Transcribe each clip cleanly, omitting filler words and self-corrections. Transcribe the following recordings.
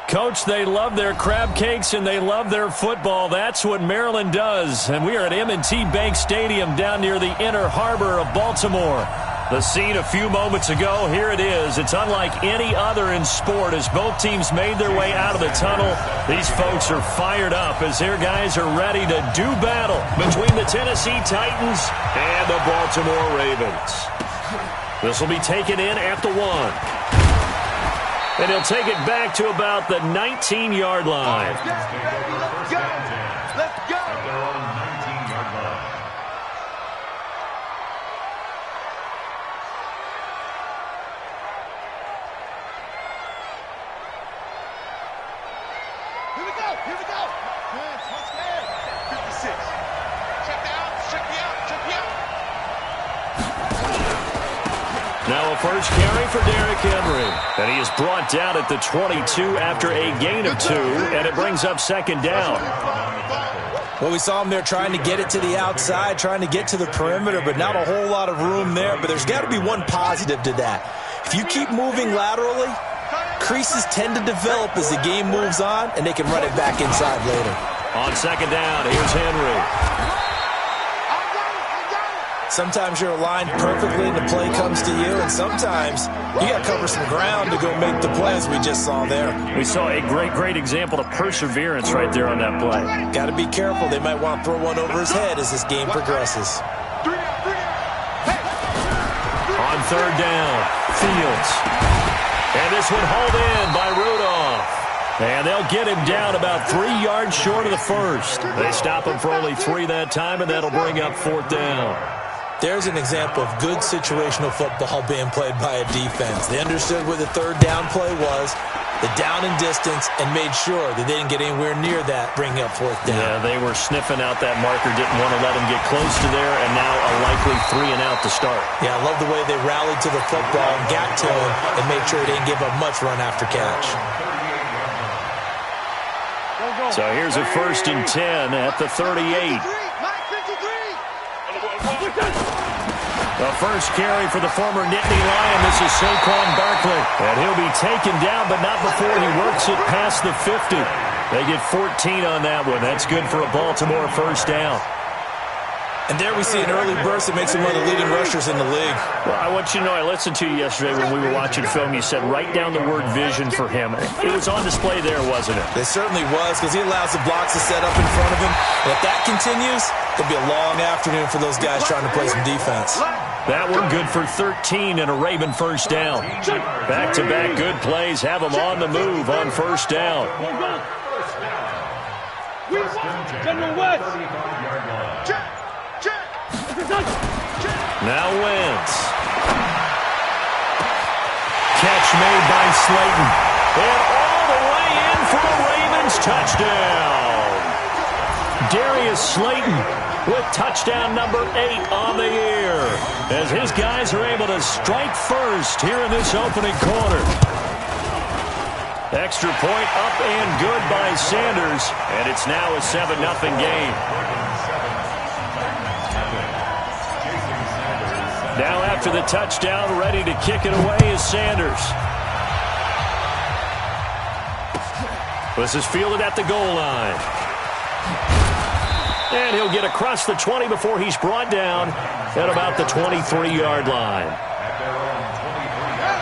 Coach, they love their crab cakes and they love their football. That's what Maryland does. And we are at M&T Bank Stadium down near the Inner Harbor of Baltimore. The scene a few moments ago, here it is. It's unlike any other in sport as both teams made their way out of the tunnel. These folks are fired up as their guys are ready to do battle between the Tennessee Titans and the Baltimore Ravens. This will be taken in at the 1. And he'll take it back to about the 19-yard line. Let's go! Let's go! Here we go! Here we go! Good, touchdown! 56. Check me out! Check me out! Check me out! Now a first carry for Derrick Henry. And he is brought down at the 22 after a gain of 2, and it brings up second down. Well, we saw him there trying to get it to the outside, trying to get to the perimeter, but not a whole lot of room there. But there's got to be one positive to that. If you keep moving laterally, creases tend to develop as the game moves on, and they can run it back inside later. On second down, here's Henry. Sometimes you're aligned perfectly and the play comes to you, and sometimes you got to cover some ground to go make the play, as we just saw there. We saw a great example of perseverance right there on that play. Got to be careful. They might want to throw one over his head as this game progresses. On third down, Fields. And this one hauled in by Rudolph. And they'll get him down about 3 yards short of the first. They stop him for only 3 that time, and that'll bring up fourth down. There's an example of good situational football being played by a defense. They understood where the third down play was, the down and distance, and made sure that they didn't get anywhere near that, bringing up fourth down. Yeah, they were sniffing out that marker, didn't want to let him get close to there, and now a likely 3 and out to start. Yeah, I love the way they rallied to the football and got to him and made sure they didn't give up much run after catch. So here's a 1st and 10 at the 38. The first carry for the former Nittany Lion. This is Saquon Barkley. And he'll be taken down, but not before he works it past the 50. They get 14 on that one. That's good for a Baltimore first down. And there we see an early burst that makes him one of the leading rushers in the league. Well, I want you to know, I listened to you yesterday when we were watching film. You said write down the word vision for him. It was on display there, wasn't it? It certainly was, because he allows the blocks to set up in front of him. And if that continues, it'll be a long afternoon for those guys trying to play some defense. That one good for 13 and a Raven first down. Back-to-back good plays have them on the move on first down. General West. Now Wentz. Catch made by Slayton. And all the way in for the Ravens touchdown. Darius Slayton with touchdown number 8 on the year, as his guys are able to strike first here in this opening quarter. Extra point up and good by Sanders, and it's now a 7-0 game. Now after the touchdown, ready to kick it away is Sanders. This is fielded at the goal line. And he'll get across the 20 before he's brought down at about the 23-yard line.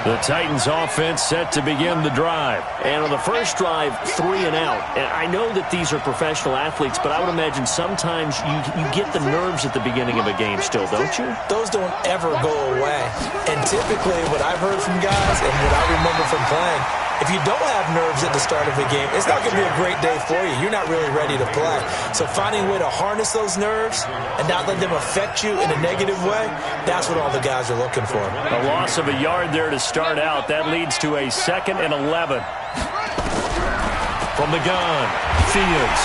The Titans offense set to begin the drive. And on the first drive, 3 and out. And I know that these are professional athletes, but I would imagine sometimes you get the nerves at the beginning of a game still, don't you? Those don't ever go away. And typically what I've heard from guys and what I remember from playing, if you don't have nerves at the start of a game, it's not going to be a great day for you. You're not really ready to play. So finding a way to harness those nerves and not let them affect you in a negative way, that's what all the guys are looking for. A loss of a yard there to start out. That leads to a 2nd and 11. From the gun, Fields.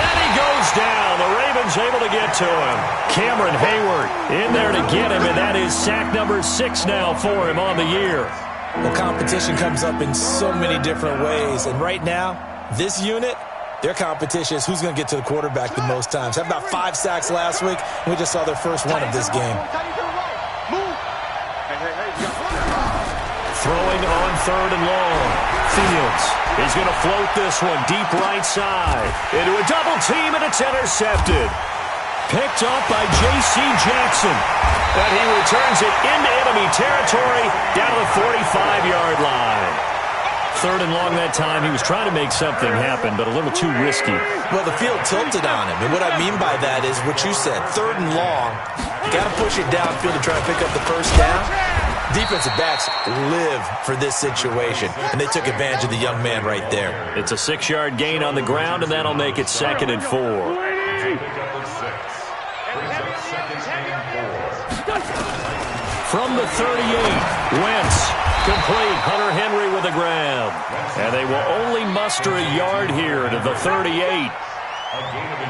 And he goes down. The Ravens able to get to him. Cameron Hayward in there to get him, and that is sack number 6 now for him on the year. Well, competition comes up in so many different ways. And right now, this unit, their competition is who's going to get to the quarterback the most times. Had about 5 sacks last week, and we just saw their first one of this game. Throwing on 3rd and long. Fields. He's going to float this one deep right side. Into a double team, and it's intercepted. Picked up by J.C. Jackson. And he returns it into enemy territory down to the 45-yard line. 3rd and long that time. He was trying to make something happen, but a little too risky. Well, the field tilted on him. And what I mean by that is what you said. 3rd and long. Got to push it downfield to try to pick up the first down. Defensive backs live for this situation, and they took advantage of the young man right there. It's a 6-yard gain on the ground, and that'll make it 2nd and 4. From the 38, Wentz, complete. Hunter Henry with a grab. And they will only muster a yard here to the 38.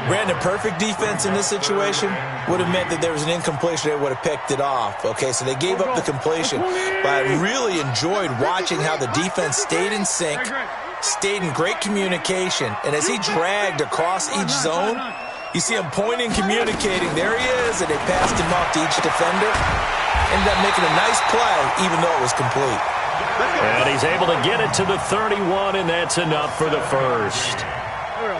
Brandon, perfect defense in this situation would have meant that there was an incompletion. They would have picked it off. Okay, so they gave up the completion. But I really enjoyed watching how the defense stayed in sync, stayed in great communication. And as he dragged across each zone, you see him pointing, communicating. There he is, and they passed him off to each defender. Ended up making a nice play, even though it was complete. And he's able to get it to the 31, and that's enough for the first.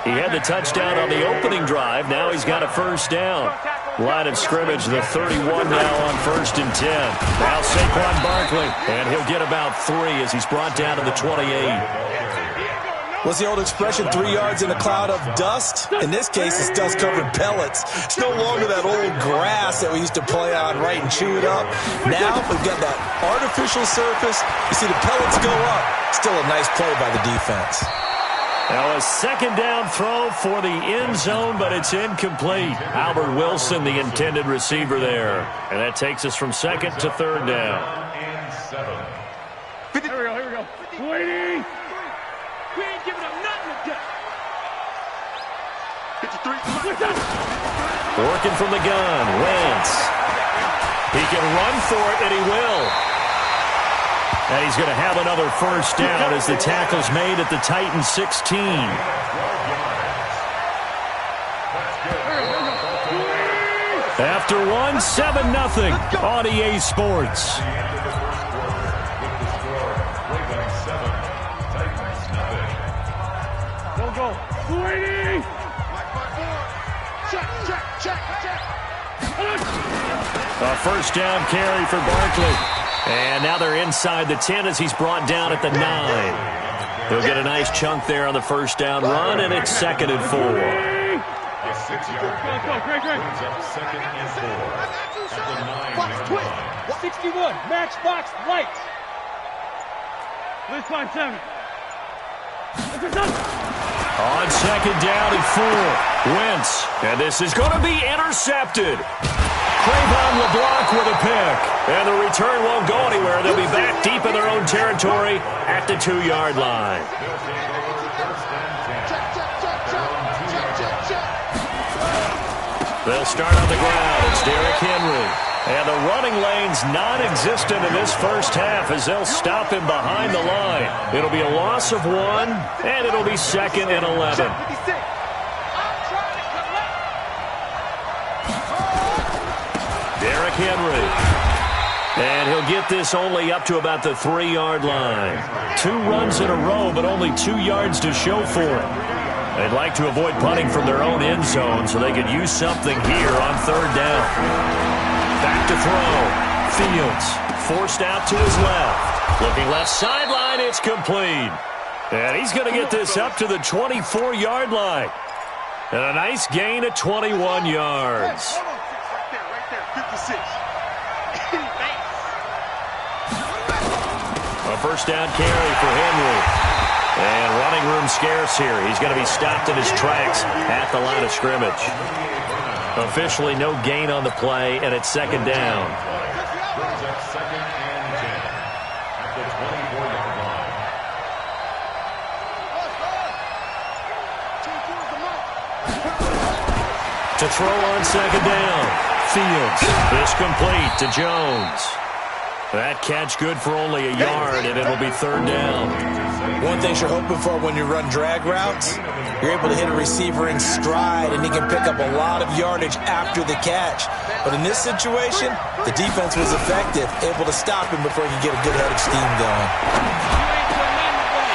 He had the touchdown on the opening drive. Now he's got a first down. Line of scrimmage, the 31 now on 1st and 10. Now Saquon Barkley, and he'll get about 3 as he's brought down to the 28. What's the old expression, 3 yards in a cloud of dust? In this case, it's dust-covered pellets. It's no longer that old grass that we used to play on, right, and chew it up. Now we've got that artificial surface. You see the pellets go up. Still a nice play by the defense. Now a 2nd down throw for the end zone, but it's incomplete. Albert Wilson, the intended receiver there. And that takes us from 2nd to 3rd down. Here we go. Waiting. We ain't giving up nothing today. 53. Working from the gun, Wentz. He can run for it, and he will. And he's going to have another first down as the tackle's made at the Titans 16. After one, 7-0 on EA Sports. A first down carry for Barkley. And now they're inside the 10 as he's brought down at the 9. He'll get a nice chunk there on the first down run, and it's 2nd and 4. 61, matchbox lights. Let's find 7. On 2nd down and 4, Wentz. And this is going to be intercepted. Trayvon LeBlanc with a pick. And the return won't go anywhere. They'll be back deep in their own territory at the 2-yard line. They'll start on the ground. It's Derrick Henry. And the running lane's non-existent in this first half as they'll stop him behind the line. It'll be a loss of 1, and it'll be 2nd and 11. Derrick Henry. And he'll get this only up to about the 3-yard line. 2 runs in a row, but only 2 yards to show for it. They'd like to avoid punting from their own end zone so they could use something here on 3rd down. Back to throw. Fields forced out to his left. Looking left sideline, it's complete. And he's going to get this up to the 24-yard line. And a nice gain of 21 yards. Right there, 56. A first down carry for Henry. And running room scarce here. He's going to be stopped in his tracks at the line of scrimmage. Officially no gain on the play, and it's 2nd down. To throw on 2nd down. Fields. This complete to Jones. That catch good for only a yard, and it'll be 3rd down. One thing you're hoping for when you run drag routes, you're able to hit a receiver in stride, and he can pick up a lot of yardage after the catch. But in this situation, the defense was effective, able to stop him before he could get a good head of steam going.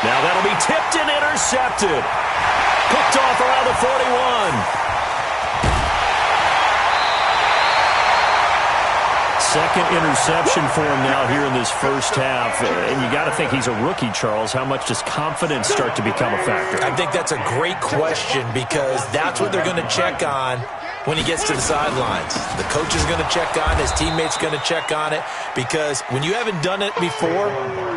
Now that'll be tipped and intercepted. Picked off around the 41. Second interception for him now here in this first half. And you got to think he's a rookie, Charles. How much does confidence start to become a factor? I think that's a great question because that's what they're going to check on when he gets to the sidelines. The coach is going to check on it. His teammates are going to check on it because when you haven't done it before,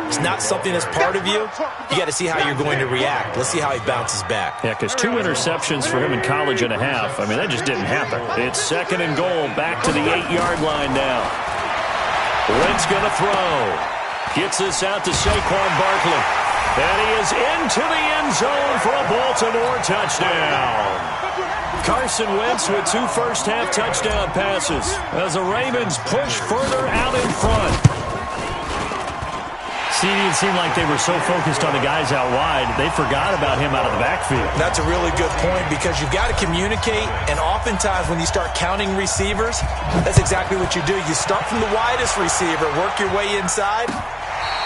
it's not something that's part of you. You got to see how you're going to react. Let's see how he bounces back. Yeah, because 2 interceptions for him in college and a half. I mean, that just didn't happen. It's second and goal. Back to the 8-yard line now. Wentz going to throw. Gets this out to Saquon Barkley. And he is into the end zone for a Baltimore touchdown. Carson Wentz with 2 first-half touchdown passes as the Ravens push further out in front. See, it seemed like they were so focused on the guys out wide, they forgot about him out of the backfield. That's a really good point because you've got to communicate, and oftentimes when you start counting receivers, that's exactly what you do. You start from the widest receiver, work your way inside.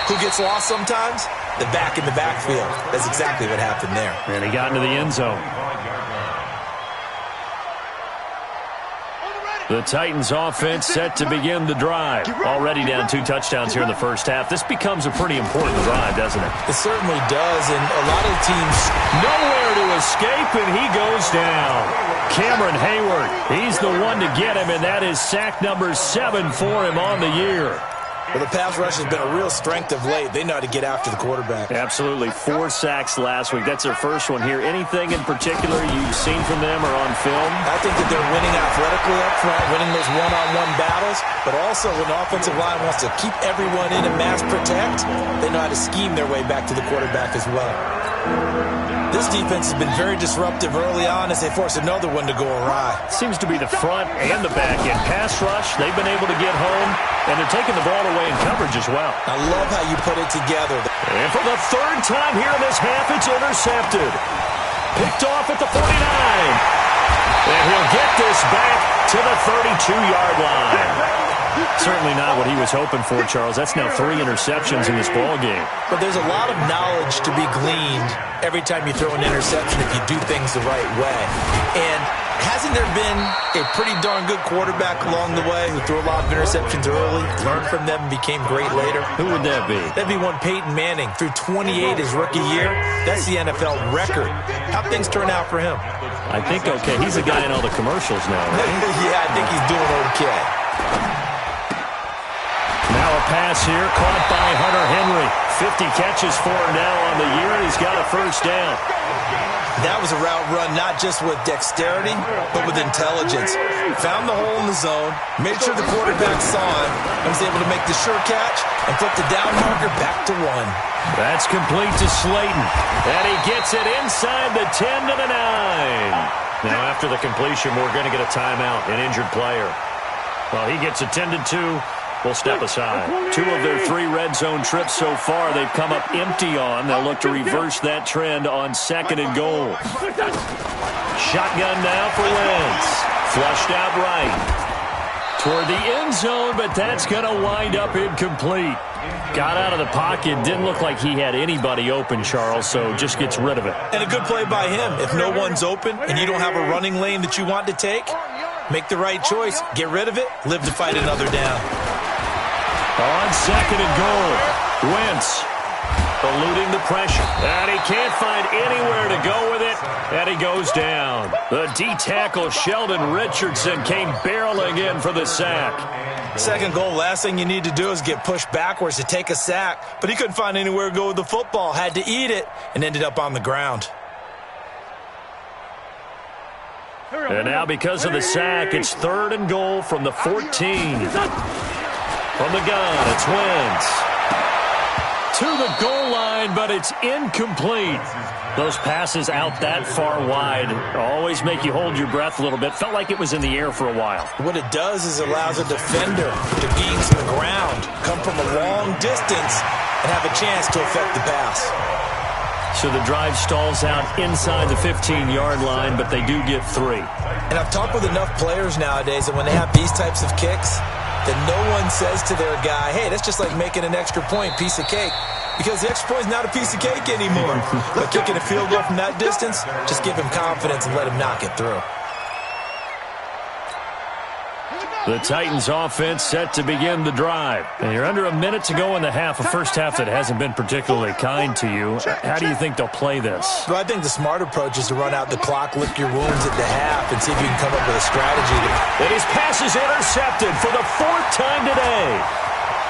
Who gets lost sometimes? The back in the backfield. That's exactly what happened there. And he got into the end zone. The Titans offense set to begin the drive. Already down 2 touchdowns here in the first half. This becomes a pretty important drive, doesn't it? It certainly does, and a lot of teams nowhere to escape, and he goes down. Cameron Hayward, he's the one to get him, and that is sack number 7 for him on the year. Well, the pass rush has been a real strength of late. They know how to get after the quarterback. Absolutely. 4 sacks last week. That's their first one here. Anything in particular you've seen from them or on film? I think that they're winning athletically up front, winning those one-on-one battles, but also when the offensive line wants to keep everyone in and mass protect, they know how to scheme their way back to the quarterback as well. This defense has been very disruptive early on as they force another one to go awry. Seems to be the front and the back end. Pass rush, they've been able to get home, and they're taking the ball away in coverage as well. I love how you put it together. And for the 3rd time here in this half, it's intercepted. Picked off at the 49. And he'll get this back to the 32-yard line. Certainly not what he was hoping for, Charles. That's now 3 interceptions in this ball game. But there's a lot of knowledge to be gleaned every time you throw an interception if you do things the right way. And hasn't there been a pretty darn good quarterback along the way who threw a lot of interceptions early, learned from them, and became great later? Who would that be? That'd be one Peyton Manning. Threw 28 his rookie year. That's the NFL record. How'd things turn out for him? I think okay. He's the guy in all the commercials now, right? Yeah, I think he's doing okay. Now a pass here, caught by Hunter Henry. 50 catches for him now on the year, and he's got a first down. That was a route run not just with dexterity, but with intelligence. Found the hole in the zone, made sure the quarterback saw him, and was able to make the sure catch and flip the down marker back to 1. That's complete to Slayton, and he gets it inside the 10 to the 9. Now after the completion, we're going to get a timeout, an injured player. Well, he gets attended to. We'll step aside. 2 of their 3 red zone trips so far, they've come up empty on. They'll look to reverse that trend on 2nd and goal. Shotgun now for Wentz. Flushed out right. Toward the end zone, but that's going to wind up incomplete. Got out of the pocket. Didn't look like he had anybody open, Charles, so just gets rid of it. And a good play by him. If no one's open and you don't have a running lane that you want to take, make the right choice. Get rid of it. Live to fight another down. On 2nd and goal, Wentz eluding the pressure. And he can't find anywhere to go with it, and he goes down. The D-tackle, Sheldon Richardson, came barreling in for the sack. 2nd goal, last thing you need to do is get pushed backwards to take a sack. But he couldn't find anywhere to go with the football, had to eat it, and ended up on the ground. And now because of the sack, it's 3rd and goal from the 14. From the gun, it's Wentz. To the goal line, but it's incomplete. Those passes out that far wide always make you hold your breath a little bit. Felt like it was in the air for a while. What it does is allows a defender to gain some ground, come from a long distance, and have a chance to affect the pass. So the drive stalls out inside the 15-yard line, but they do get 3. And I've talked with enough players nowadays that when they have these types of kicks, that no one says to their guy, hey, that's just like making an extra point, piece of cake. Because the extra point is not a piece of cake anymore. But kicking a field goal from that distance, just give him confidence and let him knock it through. The Titans offense set to begin the drive. And you're under a minute to go in the half, a first half that hasn't been particularly kind to you. How do you think they'll play this? Well, I think the smart approach is to run out the clock, lick your wounds at the half, and see if you can come up with a strategy. And his pass is intercepted for the 4th time today.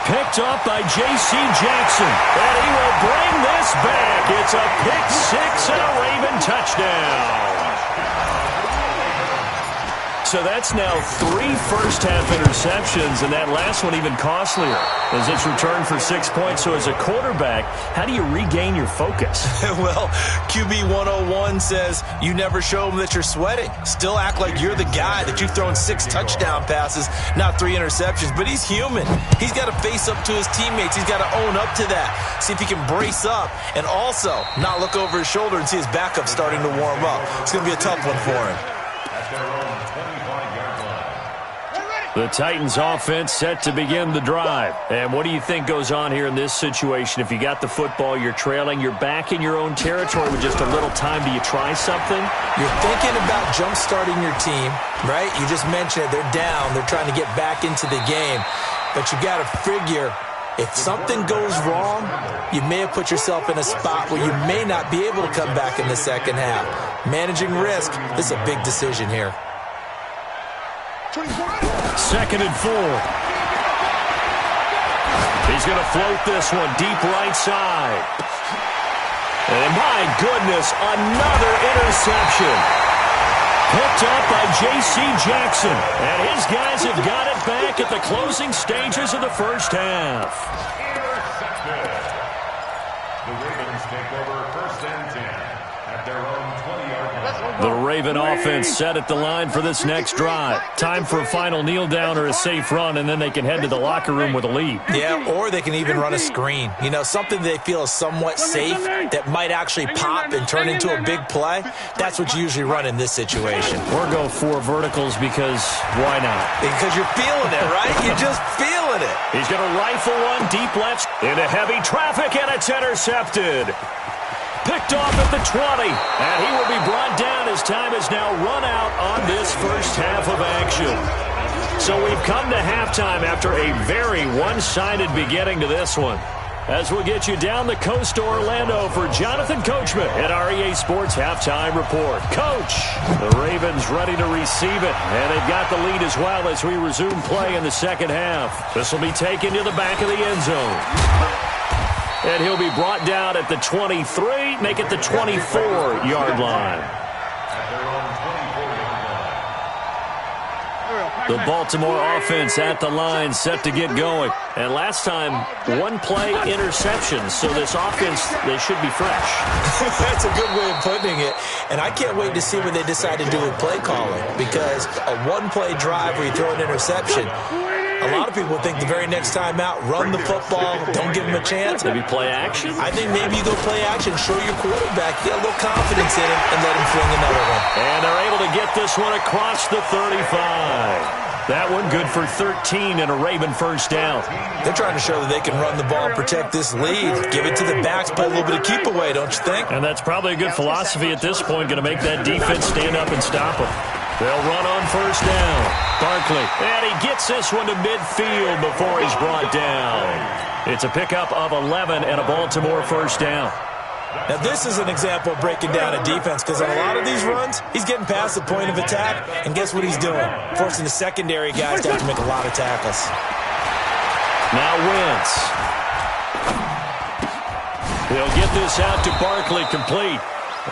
Picked up by J.C. Jackson. And he will bring this back. It's a pick six and a Raven touchdown. So that's now 3 first-half interceptions, and that last one even costlier as it's returned for 6 points. So as a quarterback, how do you regain your focus? Well, QB 101 says you never show them that you're sweating. Still act like you're the guy, that you've thrown 6 touchdown passes, not 3 interceptions. But he's human. He's got to face up to his teammates. He's got to own up to that. See if he can brace up and also not look over his shoulder and see his backup starting to warm up. It's going to be a tough one for him. The Titans offense set to begin the drive. And what do you think goes on here in this situation? If you got the football, you're trailing, you're back in your own territory with just a little time. Do you try something? You're thinking about jump-starting your team, right? You just mentioned it. They're down. They're trying to get back into the game. But you got to figure, if something goes wrong, you may have put yourself in a spot where you may not be able to come back in the second half. Managing risk, this is a big decision here. 2nd and 4. He's going to float this one deep right side. And my goodness, another interception. Picked up by J.C. Jackson. And his guys have got it back at the closing stages of the first half. The Ravens take over 1st and 10 at their own 20-yard line. The Raven offense set at the line for this next drive. Time for a final kneel down or a safe run, and then they can head to the locker room with a lead. Yeah, or they can even run a screen. You know, something they feel is somewhat safe that might actually pop and turn into a big play. That's what you usually run in this situation. Or go 4 verticals because why not? Because you're feeling it, right? You're just feeling it. He's going to rifle one deep left into heavy traffic, and it's intercepted. Picked off at the 20, and he will be brought down as time has now run out on this first half of action. So we've come to halftime after a very one-sided beginning to this one. As we'll get you down the coast to Orlando for Jonathan Coachman at our EA Sports Halftime Report. Coach, the Ravens ready to receive it, and they've got the lead as well as we resume play in the second half. This will be taken to the back of the end zone. And he'll be brought down at the 23, make it the 24-yard line. The Baltimore offense at the line, set to get going. And last time, 1-play interception, so this offense, they should be fresh. That's a good way of putting it. And I can't wait to see what they decide to do with play calling, because a 1-play drive where you throw an interception, a lot of people think the very next time out, run the football, don't give him a chance. Maybe play action? I think maybe you go play action, show your quarterback, get a little confidence in him, and let him fling another one. And they're able to get this one across the 35. That one good for 13 and a Raven first down. They're trying to show that they can run the ball and protect this lead. Give it to the backs, play a little bit of keep away, don't you think? And that's probably a good philosophy at this point, going to make that defense stand up and stop them. They'll run on first down. Barkley, and he gets this one to midfield before he's brought down. It's a pickup of 11 and a Baltimore first down. Now, this is an example of breaking down a defense, because on a lot of these runs, he's getting past the point of attack, and guess what he's doing? Forcing the secondary guys to have to make a lot of tackles. Now Wentz. He'll get this out to Barkley, complete.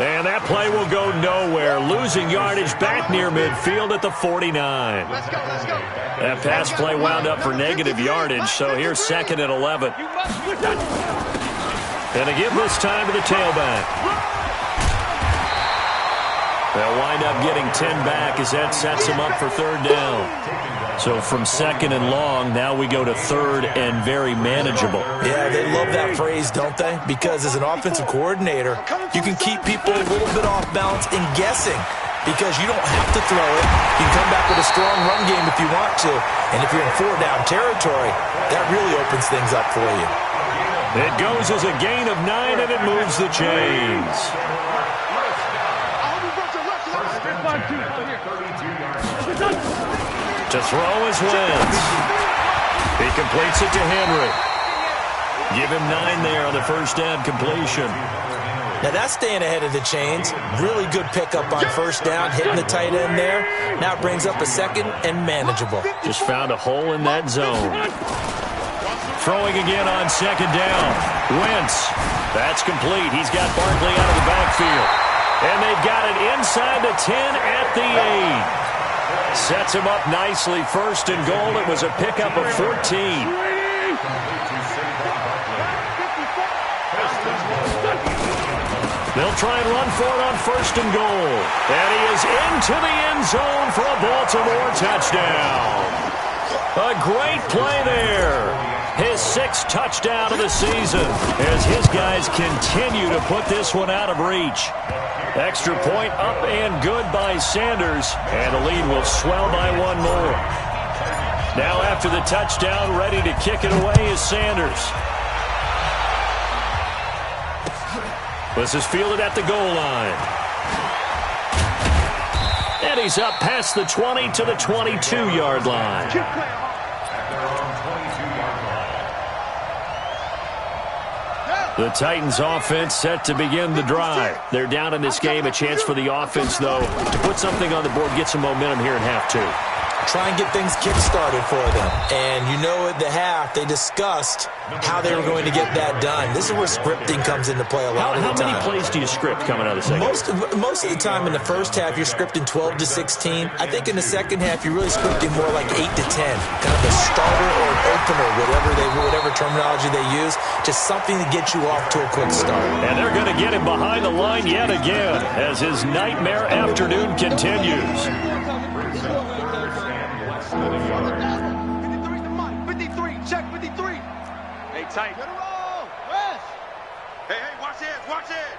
And that play will go nowhere. Losing yardage back near midfield at the 49. That pass play wound up for negative yardage, so here's 2nd and 11. And to give this time to the tailback. They'll wind up getting 10 back as that sets him up for 3rd down. So from 2nd and long, now we go to 3rd and very manageable. Yeah, they love that phrase, don't they? Because as an offensive coordinator, you can keep people a little bit off balance and guessing. because you don't have to throw it. You can come back with a strong run game if you want to. And if you're in 4-down territory, that really opens things up for you. It goes as a gain of 9, and it moves the chains. To throw is Wentz. He completes it to Henry. Give him 9 there on the first down completion. Now that's staying ahead of the chains. Really good pickup on first down, hitting the tight end there. Now it brings up a second and manageable. Just found a hole in that zone. Throwing again on second down. Wentz. That's complete. He's got Barkley out of the backfield. And they've got it inside the 10 at the 8. Sets him up nicely. First and goal. It was a pickup of 14. They'll try and run for it on first and goal. And he is into the end zone for a Baltimore touchdown. A great play there. His 6th touchdown of the season as his guys continue to put this one out of reach. Extra point up and good by Sanders, and the lead will swell by 1 more. Now after the touchdown, ready to kick it away is Sanders. This is fielded at the goal line. And he's up past the 20 to the 22-yard line. The Titans offense set to begin the drive. They're down in this game. A chance for the offense, though, to put something on the board, get some momentum here in half 2. Try and get things kick-started for them. And you know at the half, they discussed how they were going to get that done. This is where scripting comes into play a lot of the time. How many plays do you script coming out of the second? Most of the time in the first half, you're scripting 12 to 16. I think in the second half, you're really scripting more like 8 to 10. Kind of a starter or an opener, whatever terminology they use. Just something to get you off to a quick start. And they're going to get him behind the line yet again as his nightmare afternoon continues. 53, check 53. Hey, tight. Get a roll. West. Hey, watch this, watch this.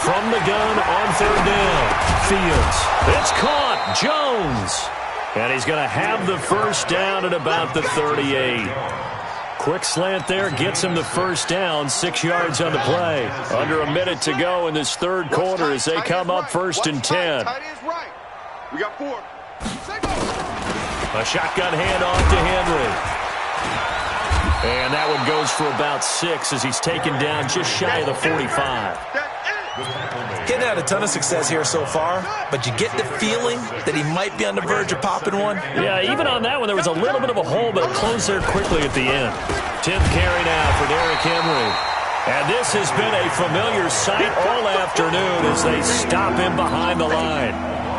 From the gun on third down. Fields. It's caught. Jones. And he's going to have the first down at about the 38. Quick slant there gets him the first down, 6 yards on the play. Under a minute to go in this third quarter as they come up first and 10. We got 4. A shotgun handoff to Henry. And that one goes for about 6 as he's taken down just shy of the 45. Getting had a ton of success here so far, but you get the feeling that he might be on the verge of popping one. Yeah, even on that one, there was a little bit of a hole, but it closed there quickly at the end. 10th carry now for Derrick Henry. And this has been a familiar sight all afternoon as they stop him behind the line.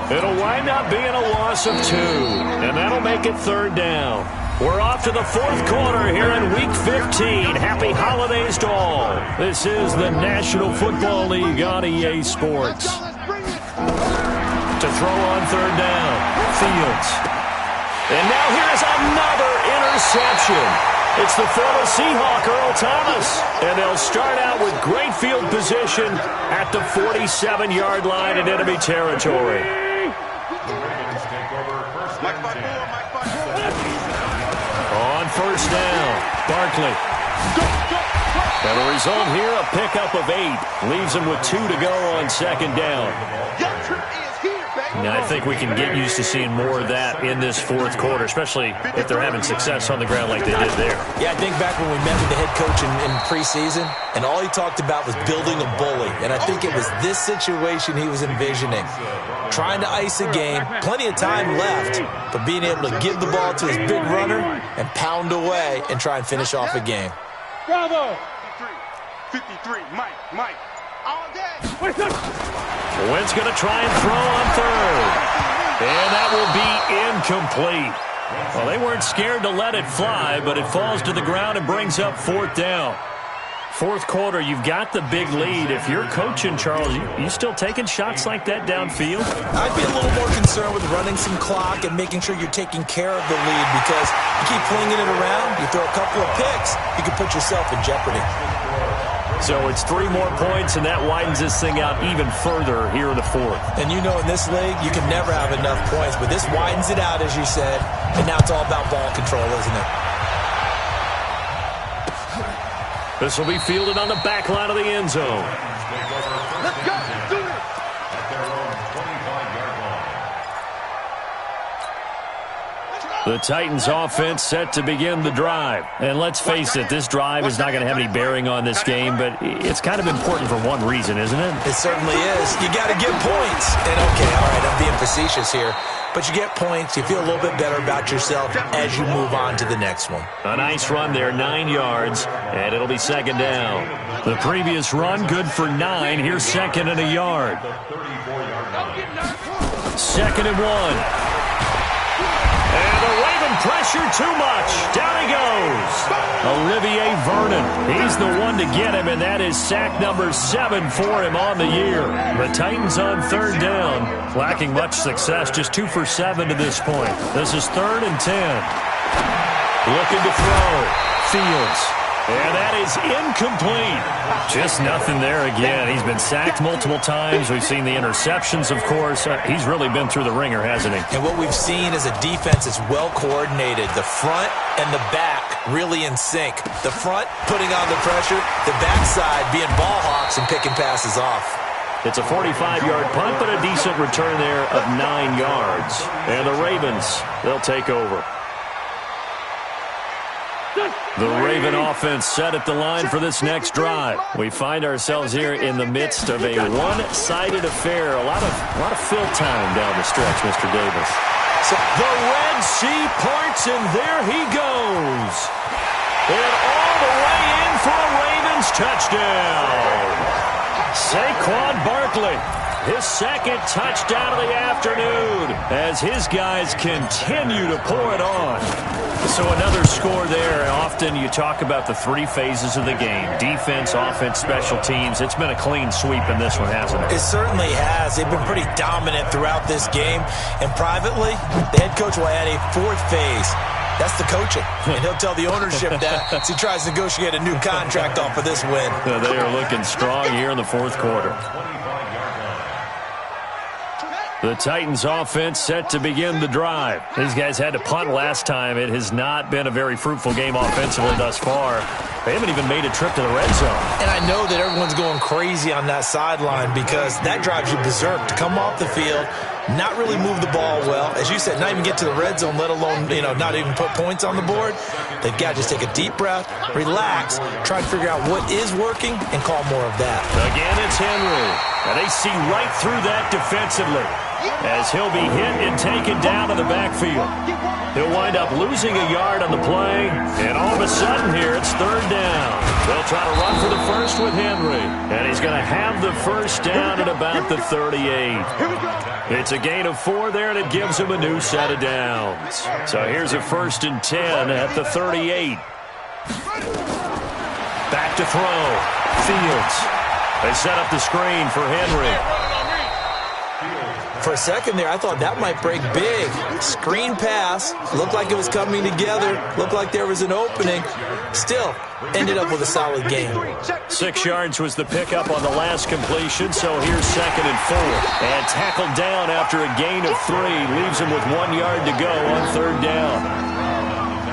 It'll wind up being a loss of 2, and that'll make it third down. We're off to the fourth quarter here in Week 15. Happy holidays to all. This is the National Football League on EA Sports. To throw on third down, Fields. And now here is another interception. It's the former Seahawk, Earl Thomas. And they'll start out with great field position at the 47-yard line in enemy territory. On first down, Barkley. And the result here, a pickup of 8. Leaves him with 2 to go on second down. Now, I think we can get used to seeing more of that in this fourth quarter, especially if they're having success on the ground like they did there. Yeah, I think back when we met with the head coach in preseason, and all he talked about was building a bully. And I think it was this situation he was envisioning. Trying to ice a game, plenty of time left, but being able to give the ball to his big runner and pound away and try and finish off a game. Bravo! 53, Mike. All day. Wentz going to try and throw on third. And that will be incomplete. Well, they weren't scared to let it fly, but it falls to the ground and brings up fourth down. Fourth quarter, you've got the big lead. If you're coaching, Charles, you still taking shots like that downfield? I'd be a little more concerned with running some clock and making sure you're taking care of the lead, because you keep flinging it around, you throw a couple of picks, you can put yourself in jeopardy. So it's 3 more points, and that widens this thing out even further here in the fourth. And you know in this league, you can never have enough points, but this widens it out, as you said, and now it's all about ball control, isn't it? This will be fielded on the back line of the end zone. Let's go. Do it. At their own 25-yard line. The Titans offense set to begin the drive. And let's face it, this drive is not going to have any bearing on this game, but it's kind of important for one reason, isn't it? It certainly is. You got to get points. And okay, all right, I'm being facetious here. But you get points, you feel a little bit better about yourself as you move on to the next one. A nice run there, 9 yards, and it'll be second down. The previous run, good for 9. Here's second and a yard. 2nd and 1. And the Raven pressure too much. Down he goes. Olivier Vernon. He's the one to get him, and that is sack number 7 for him on the year. The Titans on 3rd down. Lacking much success, just 2 for 7 to this point. This is 3rd and 10. Looking to throw. Fields. And that is incomplete. Just nothing there again. He's been sacked multiple times. We've seen the interceptions, of course. He's really been through the ringer, hasn't he? And what we've seen is a defense that's well coordinated. The front and the back really in sync. The front putting on the pressure. The backside being ball hawks and picking passes off. It's a 45-yard punt, but a decent return there of 9 yards. And the Ravens, they'll take over. The Raven offense set at the line for this next drive. We find ourselves here in the midst of a one-sided affair. A lot of fill time down the stretch, Mr. Davis. So the Red Sea parts, and there he goes. And all the way in for a Ravens touchdown. Saquon Barkley, his 2nd touchdown of the afternoon, as his guys continue to pour it on. So another score there. Often you talk about the 3 phases of the game: defense, offense, special teams. It's been a clean sweep in this one, hasn't it? It certainly has. They've been pretty dominant throughout this game. And privately, the head coach will add a 4th phase. That's the coaching. And he'll tell the ownership that as he tries to negotiate a new contract off of this win. They are looking strong here in the 4th quarter. The Titans offense set to begin the drive. These guys had to punt last time. It has not been a very fruitful game offensively thus far. They haven't even made a trip to the red zone. And I know that everyone's going crazy on that sideline because that drives you berserk to come off the field, not really move the ball well. As you said, not even get to the red zone, let alone, not even put points on the board. They've got to just take a deep breath, relax, try to figure out what is working, and call more of that. Again, it's Henry. And they see right through that defensively as he'll be hit and taken down to the backfield. He'll wind up losing a yard on the play, and all of a sudden here it's 3rd down. They'll try to run for the first with Henry, and he's going to have the first down at about the 38. It's a gain of 4 there, and it gives him a new set of downs. So here's a 1st and 10 at the 38. Back to throw. Fields. They set up the screen for Henry. For a second there, I thought that might break big. Screen pass. Looked like it was coming together. Looked like there was an opening. Still, ended up with a solid game. 6 yards was the pickup on the last completion, so here's 2nd and 4. And tackled down after a gain of 3. Leaves him with 1 yard to go on 3rd down.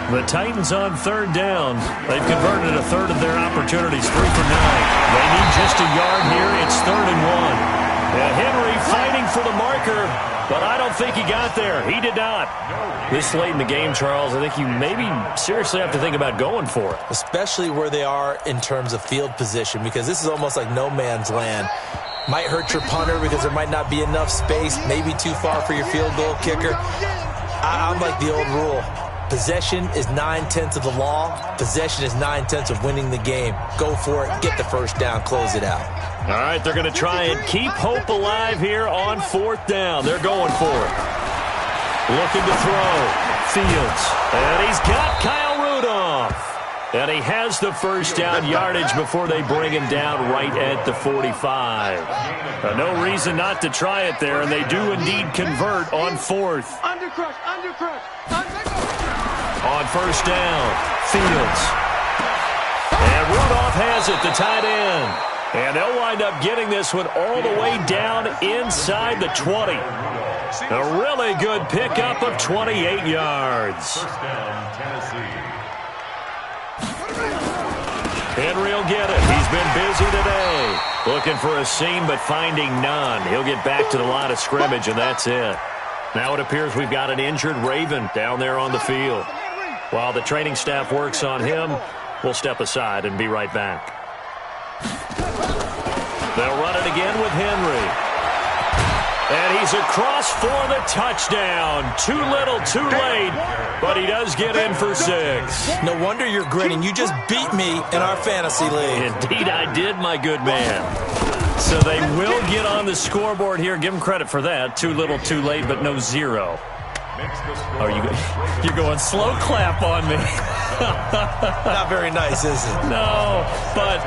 The Titans on 3rd down. They've converted a third of their opportunities, 3 for 9. They need just a yard here. It's 3rd and 1. Henry fighting for the marker, but I don't think he got there. He did not. This late in the game, Charles, I think you maybe seriously have to think about going for it. Especially where they are in terms of field position, because this is almost like no man's land. Might hurt your punter because there might not be enough space, maybe too far for your field goal kicker. I'm like the old rule. Possession is 9/10 of the law. Possession is 9/10 of winning the game. Go for it. Get the first down. Close it out. All right, they're going to try and keep hope alive here on 4th down. They're going for it. Looking to throw. Fields. And he's got Kyle Rudolph. And he has the first down yardage before they bring him down right at the 45. No reason not to try it there, and they do indeed convert on 4th. Undercrush. On 1st down, Fields. And Rudolph has it, the tight end. And they'll wind up getting this one all the way down inside the 20. A really good pickup of 28 yards. First down, Tennessee. Henry will get it. He's been busy today. Looking for a seam, but finding none. He'll get back to the line of scrimmage, and that's it. Now it appears we've got an injured Raven down there on the field. While the training staff works on him, we'll step aside and be right back. They'll run it again with Henry. And he's across for the touchdown. Too little, too late, but he does get in for 6. No wonder you're grinning. You just beat me in our fantasy league. Indeed I did, my good man. So they will get on the scoreboard here. Give them credit for that. Too little, too late, but no 0. Oh, you're going slow clap on me. Not very nice, is it? No, but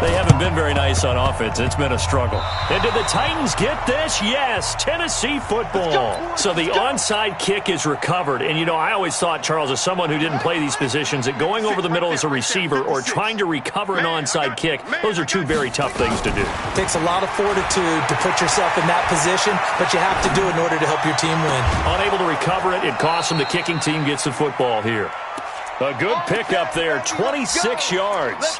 they haven't been very nice on offense. It's been a struggle. And did the Titans get this? Yes, Tennessee football. So the onside kick is recovered. And, you know, I always thought, Charles, as someone who didn't play these positions, that going over the middle as a receiver or trying to recover an onside kick, those are two very tough things to do. It takes a lot of fortitude to put yourself in that position, but you have to do it in order to help your team win. Unable to recover it, it costs them. The kicking team gets the football here. A good pickup there, 26 yards.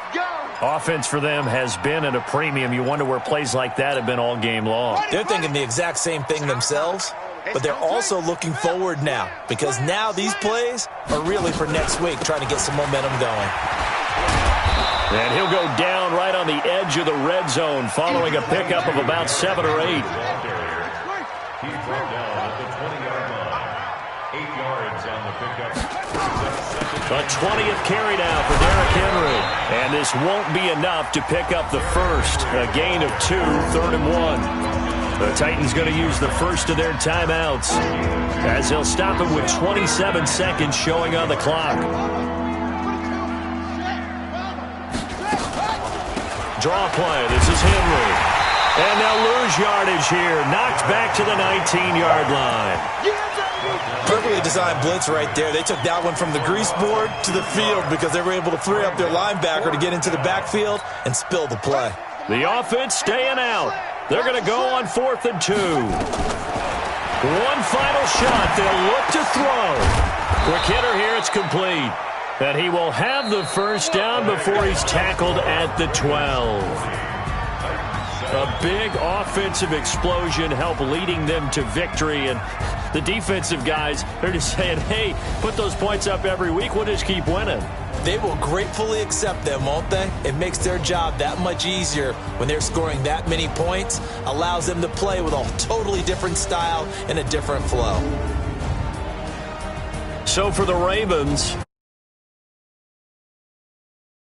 Offense for them has been at a premium. You wonder where plays like that have been all game long. They're thinking the exact same thing themselves, but they're also looking forward now because now these plays are really for next week, trying to get some momentum going. And he'll go down right on the edge of the red zone following a pickup of about 7 or 8. He's brought down at the 20-yard line. 8 yards on the pickup. A 20th carry now for Derrick Henry. And this won't be enough to pick up the first. A gain of 2, 3rd and 1. The Titans going to use the first of their timeouts as they'll stop it with 27 seconds showing on the clock. Draw play. This is Henry. And they'll lose yardage here. Knocked back to the 19-yard line. Perfectly designed blitz right there. They took that one from the grease board to the field because they were able to free up their linebacker to get into the backfield and spill the play. The offense staying out. They're going to go on 4th and 2. One final shot. They'll look to throw. Quick hitter here. It's complete. And he will have the first down before he's tackled at the 12. A big offensive explosion helped leading them to victory. And the defensive guys, they're just saying, hey, put those points up every week. We'll just keep winning. They will gratefully accept them, won't they? It makes their job that much easier when they're scoring that many points. Allows them to play with a totally different style and a different flow. So for the Ravens,